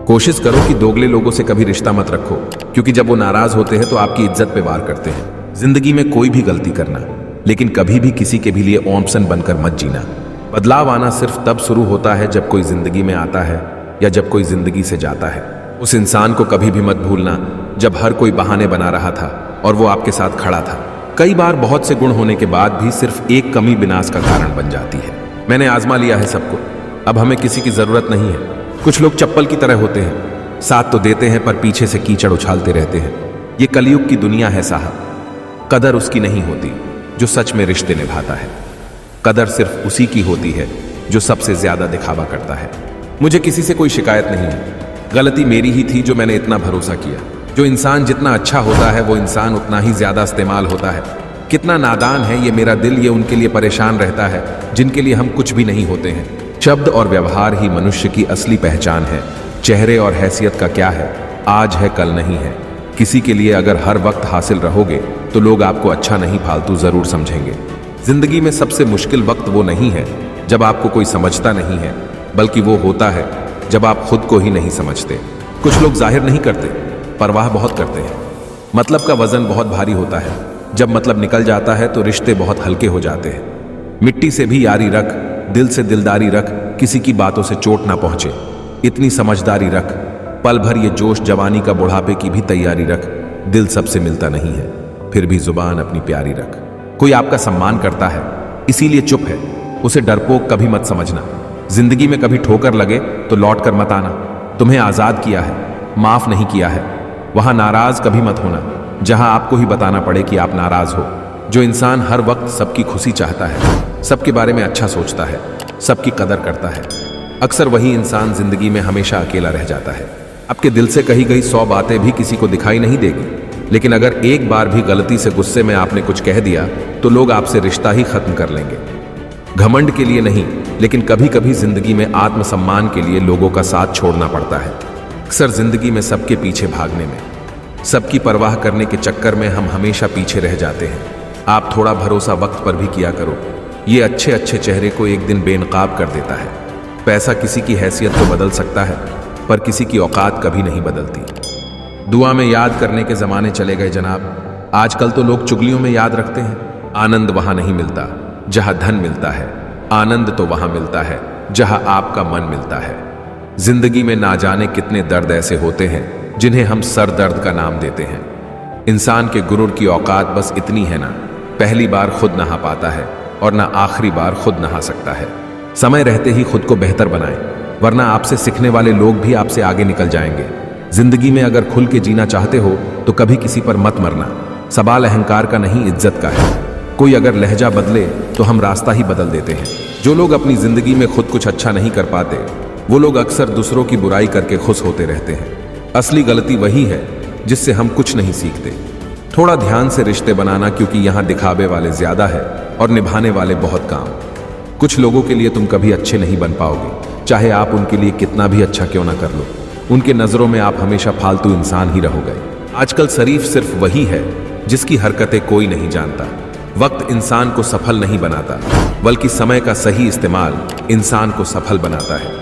कोशिश करो कि दोगले लोगों से कभी रिश्ता मत रखो, क्योंकि जब वो नाराज होते हैं तो आपकी इज्जत पे वार करते हैं। जिंदगी में कोई भी गलती करना, लेकिन कभी भी किसी के भी लिए ऑप्शन बनकर मत जीना। बदलाव आना सिर्फ तब शुरू होता है जब कोई जिंदगी में आता है या जब कोई जिंदगी से जाता है। उस इंसान को कभी भी मत भूलना जब हर कोई बहाने बना रहा था और वो आपके साथ खड़ा था। कई बार बहुत से गुण होने के बाद भी सिर्फ एक कमी विनाश का कारण बन जाती है। मैंने आजमा लिया है सबको, अब हमें किसी की जरूरत नहीं है। कुछ लोग चप्पल की तरह होते हैं, साथ तो देते हैं पर पीछे से कीचड़ उछालते रहते हैं। ये कलयुग की दुनिया है साहब। कदर उसकी नहीं होती जो सच में रिश्ते निभाता है। कदर सिर्फ उसी की होती है जो सबसे ज्यादा दिखावा करता है। मुझे किसी से कोई शिकायत नहीं है। गलती मेरी ही थी जो मैंने इतना भरोसा किया। जो इंसान जितना अच्छा होता है वो इंसान उतना ही ज्यादा इस्तेमाल होता है। कितना नादान है ये मेरा दिल, ये उनके लिए परेशान रहता है जिनके लिए हम कुछ भी नहीं होते हैं। शब्द और व्यवहार ही मनुष्य की असली पहचान है। चेहरे और हैसियत का क्या है, आज है कल नहीं है। किसी के लिए अगर हर वक्त हासिल रहोगे तो लोग आपको अच्छा नहीं फालतू जरूर समझेंगे। जिंदगी में सबसे मुश्किल वक्त वो नहीं है जब आपको कोई समझता नहीं है, बल्कि वो होता है जब आप खुद को ही नहीं समझते। कुछ लोग जाहिर नहीं करते, परवाह बहुत करते हैं। मतलब का वजन बहुत भारी होता है। जब मतलब निकल जाता है तो रिश्ते बहुत हल्के हो जाते हैं। मिट्टी से भी यारी रख, दिल से दिलदारी रख, किसी की बातों से चोट ना पहुंचे। इतनी समझदारी रख, पल भर ये जोश जवानी का बुढ़ापे की भी तैयारी रख। दिल सबसे मिलता नहीं है, फिर भी जुबान अपनी प्यारी रख। कोई आपका सम्मान करता है इसीलिए चुप है, उसे डरपोक कभी मत समझना। जिंदगी में कभी ठोकर लगे तो लौट कर मत आना। तुम्हें आजाद किया है, माफ नहीं किया है। वहां नाराज कभी मत होना जहां आपको ही बताना पड़े कि आप नाराज हो। जो इंसान हर वक्त सबकी खुशी चाहता है, सबके बारे में अच्छा सोचता है, सबकी कदर करता है, अक्सर वही इंसान जिंदगी में हमेशा अकेला रह जाता है। आपके दिल से कही गई 100 बातें भी किसी को दिखाई नहीं देगी, लेकिन अगर एक बार भी गलती से गुस्से में आपने कुछ कह दिया तो लोग आपसे रिश्ता ही खत्म कर लेंगे। घमंड के लिए नहीं, लेकिन कभी कभी जिंदगी में आत्मसम्मान के लिए लोगों का साथ छोड़ना पड़ता है। अक्सर जिंदगी में सबके पीछे भागने में, सबकी परवाह करने के चक्कर में हम हमेशा पीछे रह जाते हैं। आप थोड़ा भरोसा वक्त पर भी किया करो। ये अच्छे अच्छे चेहरे को एक दिन बेनकाब कर देता है। पैसा किसी की हैसियत को बदल सकता है, पर किसी की औकात कभी नहीं बदलती। दुआ में याद करने के जमाने चले गए जनाब। आजकल तो लोग चुगलियों में याद रखते हैं। आनंद वहां नहीं मिलता जहां धन मिलता है, आनंद तो वहां मिलता है जहां आपका मन मिलता है। जिंदगी में ना जाने कितने दर्द ऐसे होते हैं जिन्हें हम सर दर्द का नाम देते हैं। इंसान के गुरूर की औकात बस इतनी है ना, पहली बार खुद नहा पाता है और ना आखिरी बार खुद नहा सकता है। समय रहते ही खुद को बेहतर बनाएं, वरना आपसे सीखने वाले लोग भी आपसे आगे निकल जाएंगे। जिंदगी में अगर खुल के जीना चाहते हो तो कभी किसी पर मत मरना। सवाल अहंकार का नहीं, इज्जत का है। कोई अगर लहजा बदले तो हम रास्ता ही बदल देते हैं। जो लोग अपनी जिंदगी में खुद कुछ अच्छा नहीं कर पाते, वो लोग अक्सर दूसरों की बुराई करके खुश होते रहते हैं। असली गलती वही है जिससे हम कुछ नहीं सीखते। थोड़ा ध्यान से रिश्ते बनाना, क्योंकि यहां दिखावे वाले ज्यादा है और निभाने वाले बहुत कम। कुछ लोगों के लिए तुम कभी अच्छे नहीं बन पाओगे, चाहे आप उनके लिए कितना भी अच्छा क्यों ना कर लो। उनके नजरों में आप हमेशा फालतू इंसान ही रहोगे। आजकल शरीफ सिर्फ वही है जिसकी हरकतें कोई नहीं जानता। वक्त इंसान को सफल नहीं बनाता, बल्कि समय का सही इस्तेमाल इंसान को सफल बनाता है।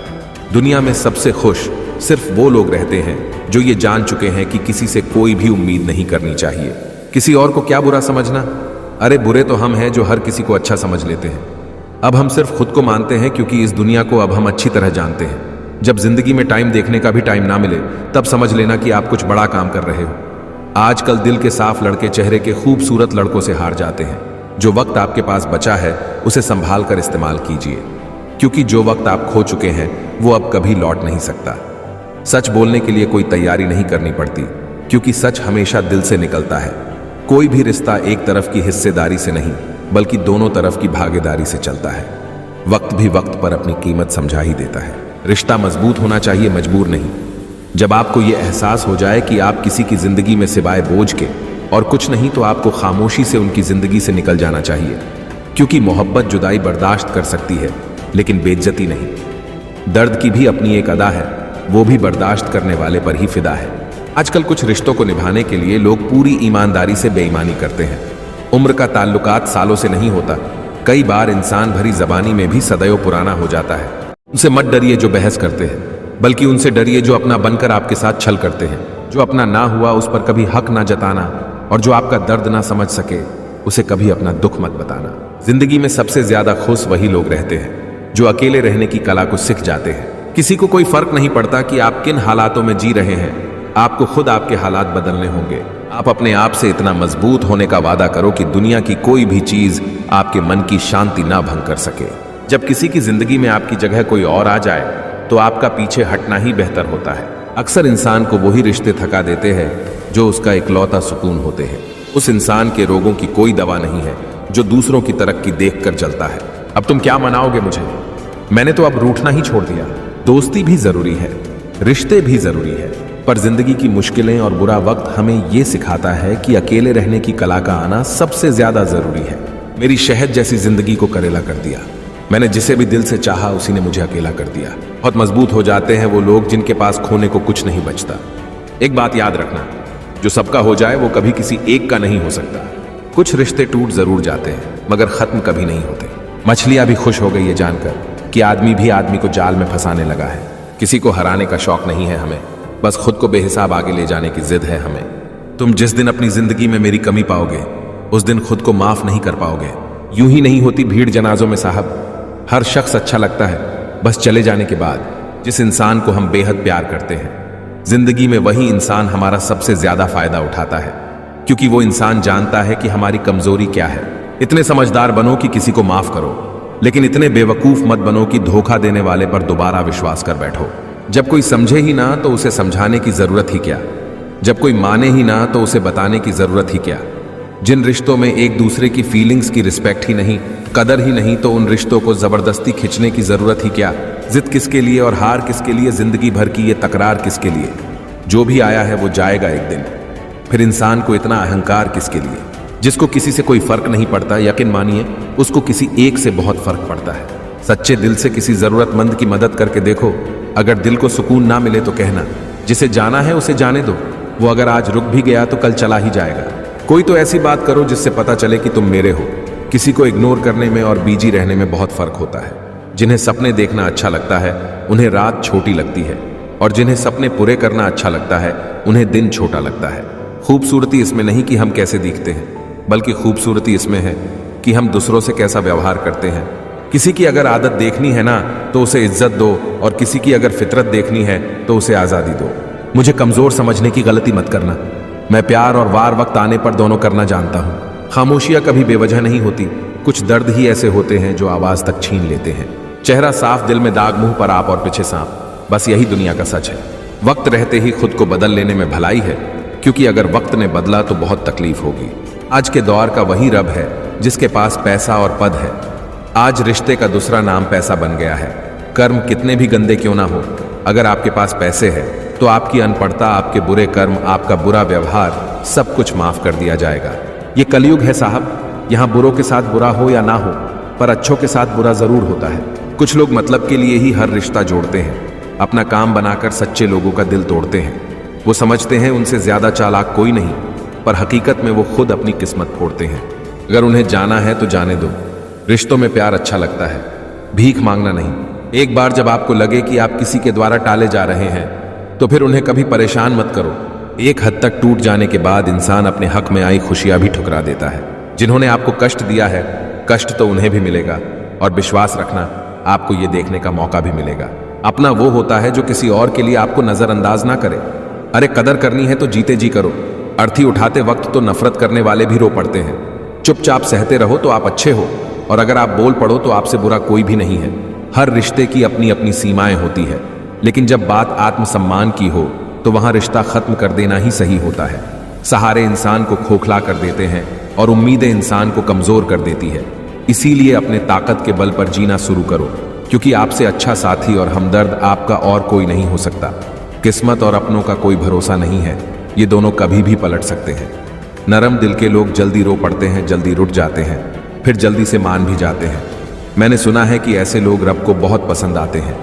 दुनिया में सबसे खुश सिर्फ वो लोग रहते हैं जो ये जान चुके हैं कि किसी से कोई भी उम्मीद नहीं करनी चाहिए। किसी और को क्या बुरा समझना? अरे बुरे तो हम हैं जो हर किसी को अच्छा समझ लेते हैं। अब हम सिर्फ खुद को मानते हैं, क्योंकि इस दुनिया को अब हम अच्छी तरह जानते हैं। जब जिंदगी में टाइम देखने का भी टाइम ना मिले, तब समझ लेना कि आप कुछ बड़ा काम कर रहे हो। आजकल दिल के साफ लड़के चेहरे के खूबसूरत लड़कों से हार जाते हैं। जो वक्त आपके पास बचा है उसे संभाल कर इस्तेमाल कीजिए, क्योंकि जो वक्त आप खो चुके हैं वो अब कभी लौट नहीं सकता। सच बोलने के लिए कोई तैयारी नहीं करनी पड़ती, क्योंकि सच हमेशा दिल से निकलता है। कोई भी रिश्ता एक तरफ की हिस्सेदारी से नहीं, बल्कि दोनों तरफ की भागीदारी से चलता है। वक्त भी वक्त पर अपनी कीमत समझा ही देता है। रिश्ता मजबूत होना चाहिए, मजबूर नहीं। जब आपको यह एहसास हो जाए कि आप किसी की जिंदगी में सिवाय बोझ के और कुछ नहीं, तो आपको खामोशी से उनकी जिंदगी से निकल जाना चाहिए, क्योंकि मोहब्बत जुदाई बर्दाश्त कर सकती है, लेकिन बेइज्जती नहीं। दर्द की भी अपनी एक अदा है, वो भी बर्दाश्त करने वाले पर ही फिदा है। आजकल कुछ रिश्तों को निभाने के लिए लोग पूरी ईमानदारी से बेईमानी करते हैं। उम्र का ताल्लुकात सालों से नहीं होता। कई बार इंसान भरी जबानी में भी सदैव पुराना हो जाता है। उनसे मत डरिए जो बहस करते हैं। बल्कि उनसे डरिए जो अपना बनकर आपके साथ छल करते हैं, जो अपना ना हुआ उस पर कभी हक ना जताना, और जो आपका दर्द ना समझ सके उसे कभी अपना दुख मत बताना। जिंदगी में सबसे ज्यादा खुश वही लोग रहते हैं जो अकेले रहने की कला को सीख जाते हैं। किसी को कोई फर्क नहीं पड़ता कि आप किन हालातों में जी रहे हैं, आपको खुद आपके हालात बदलने होंगे। आप अपने आप से इतना मजबूत होने का वादा करो कि दुनिया की कोई भी चीज आपके मन की शांति ना भंग कर सके। जब किसी की जिंदगी में आपकी जगह कोई और आ जाए तो आपका पीछे हटना ही बेहतर होता है। अक्सर इंसान को वही रिश्ते थका देते हैं जो उसका इकलौता सुकून होते हैं। उस इंसान के रोगों की कोई दवा नहीं है जो दूसरों की तरक्की देखकर चलता है। अब तुम क्या मनाओगे मुझे? मैंने तो अब रूठना ही छोड़ दिया। दोस्ती भी जरूरी है, रिश्ते भी जरूरी है, पर जिंदगी की मुश्किलें और बुरा वक्त हमें यह सिखाता है कि अकेले रहने की कला का आना सबसे ज्यादा जरूरी है। मेरी शहद जैसी जिंदगी को करेला कर दिया। मैंने जिसे भी दिल से चाहा उसी ने मुझे अकेला कर दिया। बहुत मजबूत हो जाते हैं वो लोग जिनके पास खोने को कुछ नहीं बचता। एक बात याद रखना, जो सबका हो जाए वो कभी किसी एक का नहीं हो सकता। कुछ रिश्ते टूट जरूर जाते हैं मगर खत्म कभी नहीं होते। मछलियां भी खुश हो गई ये जानकर कि आदमी भी आदमी को जाल में फंसाने लगा है। किसी को हराने का शौक नहीं है हमें, बस खुद को बेहिसाब आगे ले जाने की जिद है हमें। तुम जिस दिन अपनी जिंदगी में मेरी कमी पाओगे उस दिन खुद को माफ नहीं कर पाओगे। यूं ही नहीं होती भीड़ जनाजों में साहब। हर शख्स अच्छा लगता है बस चले जाने के बाद। जिस इंसान को हम बेहद प्यार करते हैं जिंदगी में वही इंसान हमारा सबसे ज्यादा फायदा उठाता है, क्योंकि वो इंसान जानता है कि हमारी कमजोरी क्या है। इतने समझदार बनो कि किसी को माफ करो, लेकिन इतने बेवकूफ मत बनो कि धोखा देने वाले पर दोबारा विश्वास कर बैठो। जब कोई समझे ही ना तो उसे समझाने की जरूरत ही क्या, जब कोई माने ही ना तो उसे बताने की जरूरत ही क्या। जिन रिश्तों में एक दूसरे की फीलिंग्स की रिस्पेक्ट ही नहीं, कदर ही नहीं, तो उन रिश्तों को जबरदस्ती खींचने की जरूरत ही क्या। जिद किसके लिए और हार किसके लिए, जिंदगी भर की ये तकरार किसके लिए। जो भी आया है वो जाएगा एक दिन, फिर इंसान को इतना अहंकार किसके लिए। जिसको किसी से कोई फर्क नहीं पड़ता, यकीन मानिए उसको किसी एक से बहुत फर्क पड़ता है। सच्चे दिल से किसी जरूरतमंद की मदद करके देखो। अगर दिल को सुकून ना मिले तो कहना, जिसे जाना है उसे जाने दो। वो अगर आज रुक भी गया तो कल चला ही जाएगा। कोई तो ऐसी बात करो जिससे पता चले कि तुम मेरे हो। किसी को इग्नोर करने में और बिजी रहने में बहुत फर्क होता है। जिन्हें सपने देखना अच्छा लगता है उन्हें रात छोटी लगती है, और जिन्हें सपने पूरे करना अच्छा लगता है उन्हें दिन छोटा लगता है। खूबसूरती इसमें नहीं कि हम कैसे दिखते हैं, बल्कि खूबसूरती इसमें है कि हम दूसरों से कैसा व्यवहार करते हैं। किसी की अगर आदत देखनी है ना तो उसे इज्जत दो, और किसी की अगर फितरत देखनी है तो उसे आज़ादी दो। मुझे कमज़ोर समझने की गलती मत करना। मैं प्यार और वार वक्त आने पर दोनों करना जानता हूँ। खामोशियाँ कभी बेवजह नहीं होती। कुछ दर्द ही ऐसे होते हैं जो आवाज़ तक छीन लेते हैं। चेहरा साफ, दिल में दाग, मुंह पर आप और पीछे सांप। बस यही दुनिया का सच है। वक्त रहते ही खुद को बदल लेने में भलाई है, क्योंकि अगर वक्त ने बदला तो बहुत तकलीफ होगी। आज के दौर का वही रब है जिसके पास पैसा और पद है। आज रिश्ते का दूसरा नाम पैसा बन गया है। कर्म कितने भी गंदे क्यों ना हो, अगर आपके पास पैसे है तो आपकी अनपढ़ता, आपके बुरे कर्म, आपका बुरा व्यवहार, सब कुछ माफ कर दिया जाएगा। ये कलयुग है साहब। यहाँ बुरों के साथ बुरा हो या ना हो, पर अच्छों के साथ बुरा जरूर होता है। कुछ लोग मतलब के लिए ही हर रिश्ता जोड़ते हैं, अपना काम बनाकर सच्चे लोगों का दिल तोड़ते हैं। वो समझते हैं उनसे ज्यादा चालाक कोई नहीं, पर हकीकत में वो खुद अपनी किस्मत फोड़ते हैं। अगर उन्हें जाना है तो जाने दो। रिश्तों में प्यार अच्छा लगता है, भीख मांगना नहीं। एक बार जब आपको लगे कि आप किसी के द्वारा टाले जा रहे हैं तो फिर उन्हें कभी परेशान मत करो। एक हद तक टूट जाने के बाद इंसान अपने हक में आई खुशियां भी ठुकरा देता है। जिन्होंने आपको कष्ट दिया है, कष्ट तो उन्हें भी मिलेगा, और विश्वास रखना आपको ये देखने का मौका भी मिलेगा। अपना वो होता है जो किसी और के लिए आपको नजरअंदाज ना करे। अरे कदर करनी है तो जीते जी करो। अर्थी उठाते वक्त तो नफरत करने वाले भी रो पड़ते हैं। चुपचाप सहते रहो तो आप अच्छे हो, और अगर आप बोल पड़ो तो आपसे बुरा कोई भी नहीं है। हर रिश्ते की अपनी अपनी सीमाएं होती है, लेकिन जब बात आत्मसम्मान की हो तो वहां रिश्ता खत्म कर देना ही सही होता है। सहारे इंसान को खोखला कर देते हैं और उम्मीदें इंसान को कमजोर कर देती है। इसीलिए अपने ताकत के बल पर जीना शुरू करो, क्योंकि आपसे अच्छा साथी और हमदर्द आपका और कोई नहीं हो सकता। किस्मत और अपनों का कोई भरोसा नहीं है, ये दोनों कभी भी पलट सकते हैं। नरम दिल के लोग जल्दी रो पड़ते हैं, जल्दी रुठ जाते हैं, फिर जल्दी से मान भी जाते हैं। मैंने सुना है कि ऐसे लोग रब को बहुत पसंद आते हैं।